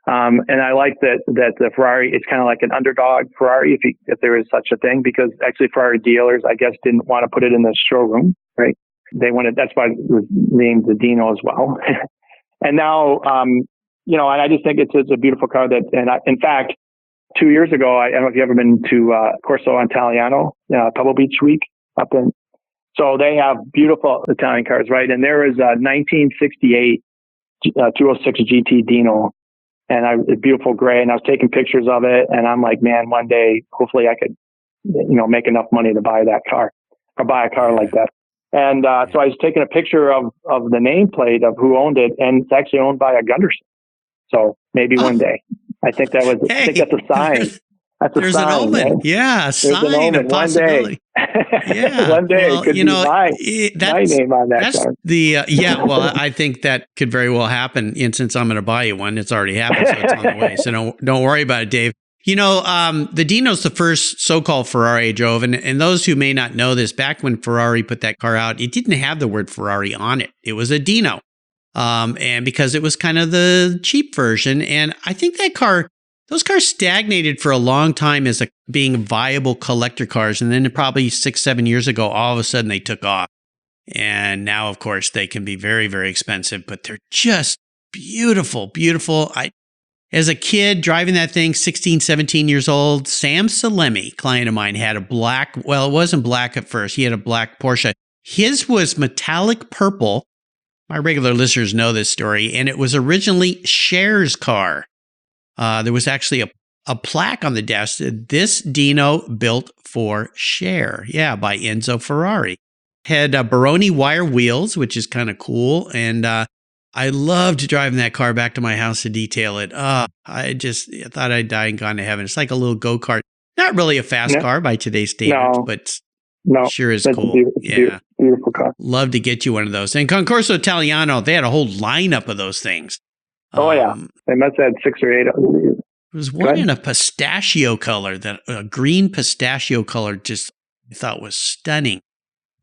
Speaker 2: And I like that the Ferrari, it's kind of like an underdog Ferrari, if there is such a thing, because actually Ferrari dealers, I guess, didn't want to put it in the showroom, right? That's why it was named the Dino as well. And now, and I just think it's a beautiful car in fact, 2 years ago, I don't know if you've ever been to Corso Italiano, Pebble Beach Week up in. So they have beautiful Italian cars, right? And there is a 1968 206 GT Dino, and it's beautiful gray. And I was taking pictures of it, and I'm like, man, one day, hopefully, I could, make enough money to buy that car or buy a car like that. And so I was taking a picture of the nameplate of who owned it, and it's actually owned by a Gunderson. So maybe one day. I think that's a sign. There's
Speaker 1: an omen. Right? Yeah, a sign, a possibility.
Speaker 2: Yeah. One day it could be my name on that car.
Speaker 1: Well, I think that could very well happen. And since I'm going to buy you one, it's already happened, so it's on the way. So don't worry about it, Dave. The Dino's the first so-called Ferrari I drove. And those who may not know this, back when Ferrari put that car out, it didn't have the word Ferrari on it. It was a Dino. And because it was kind of the cheap version. And I think those cars stagnated for a long time as being viable collector cars. And then probably 6-7 years ago, all of a sudden they took off. And now, of course, they can be very, very expensive, but they're just beautiful, beautiful. As a kid driving that thing, 16, 17 years old, Sam Salemi, client of mine, had a black, well, it wasn't black at first. He had a black Porsche. His was metallic purple. My regular listeners know this story. And it was originally Cher's car. There was actually a plaque on the dash that this Dino built for Cher. Yeah, by Enzo Ferrari. Had Baroni wire wheels, which is kind of cool. And I loved driving that car back to my house to detail it. I thought I'd die and gone to heaven. It's like a little go-kart. Not really a fast car by today's standards, but sure is cool.
Speaker 2: Beautiful car.
Speaker 1: Love to get you one of those. And Concorso Italiano, they had a whole lineup of those things.
Speaker 2: Oh, yeah. They must have had 6 or 8.
Speaker 1: There was one in a pistachio color, a green pistachio color, just I thought was stunning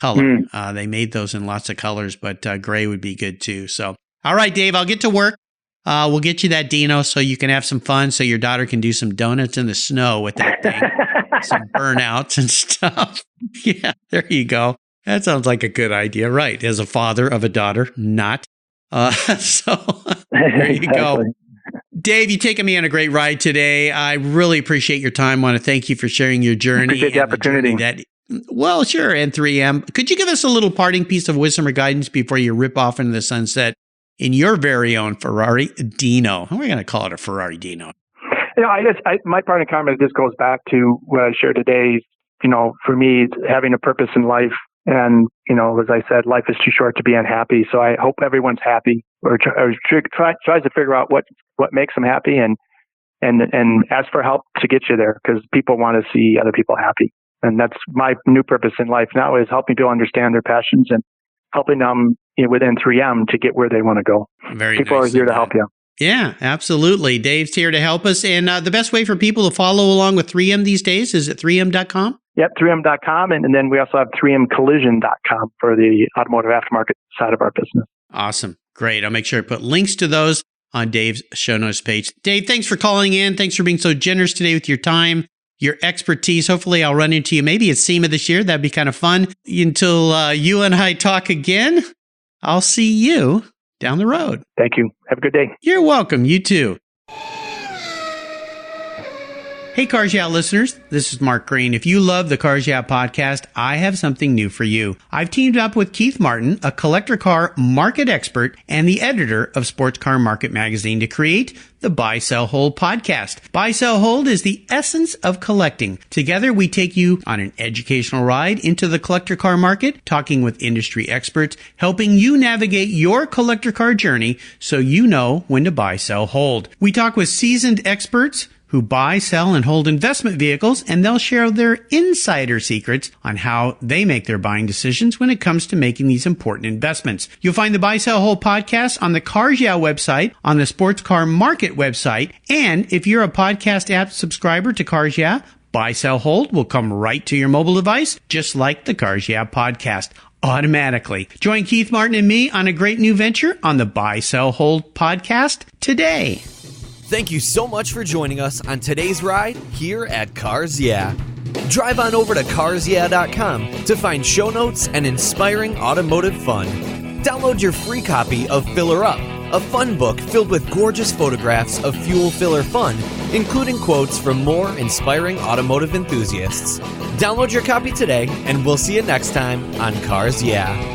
Speaker 1: color. They made those in lots of colors, but gray would be good too. So, all right, Dave, I'll get to work. We'll get you that Dino so you can have some fun, so your daughter can do some donuts in the snow with that thing, some burnouts and stuff. Yeah, there you go. That sounds like a good idea, right? As a father of a daughter, not. So there you go. Dave, you've taken me on a great ride today. I really appreciate your time. I want to thank you for sharing your journey.
Speaker 2: Appreciate the opportunity.
Speaker 1: Well, sure. And 3M. Could you give us a little parting piece of wisdom or guidance before you rip off into the sunset in your very own Ferrari Dino? We're going to call it a Ferrari Dino.
Speaker 2: My parting comment just goes back to what I shared today. For me, having a purpose in life. And, as I said, life is too short to be unhappy. So I hope everyone's happy or tries to figure out what makes them happy and ask for help to get you there, because people want to see other people happy. And that's my new purpose in life now, is helping people understand their passions and helping them within 3M to get where they want to go. People are here to help you.
Speaker 1: Yeah, absolutely. Dave's here to help us. And the best way for people to follow along with 3M these days is at 3M.com?
Speaker 2: Yep, 3M.com. And then we also have 3mcollision.com for the automotive aftermarket side of our business.
Speaker 1: Awesome. Great. I'll make sure to put links to those on Dave's show notes page. Dave, thanks for calling in. Thanks for being so generous today with your time, your expertise. Hopefully I'll run into you maybe at SEMA this year. That'd be kind of fun. Until you and I talk again, I'll see you down the road.
Speaker 2: Thank you. Have a good day.
Speaker 1: You're welcome. You too. Hey Cars Yeah listeners, this is Mark Green. If you love the Cars Yeah podcast, I have something new for you. I've teamed up with Keith Martin, a collector car market expert and the editor of Sports Car Market magazine, to create the Buy, Sell, Hold podcast. Buy, Sell, Hold is the essence of collecting. Together, we take you on an educational ride into the collector car market, talking with industry experts, helping you navigate your collector car journey so you know when to buy, sell, hold. We talk with seasoned experts who buy, sell, and hold investment vehicles, and they'll share their insider secrets on how they make their buying decisions when it comes to making these important investments. You'll find the Buy, Sell, Hold podcast on the Cars Yeah website, on the Sports Car Market website, and if you're a podcast app subscriber to Cars Yeah, Buy, Sell, Hold will come right to your mobile device, just like the Cars Yeah podcast, automatically. Join Keith Martin and me on a great new venture on the Buy, Sell, Hold podcast today.
Speaker 3: Thank you so much for joining us on today's ride here at Cars Yeah. Drive on over to carsyeah.com to find show notes and inspiring automotive fun. Download your free copy of Filler Up, a fun book filled with gorgeous photographs of fuel filler fun, including quotes from more inspiring automotive enthusiasts. Download your copy today, and we'll see you next time on Cars Yeah.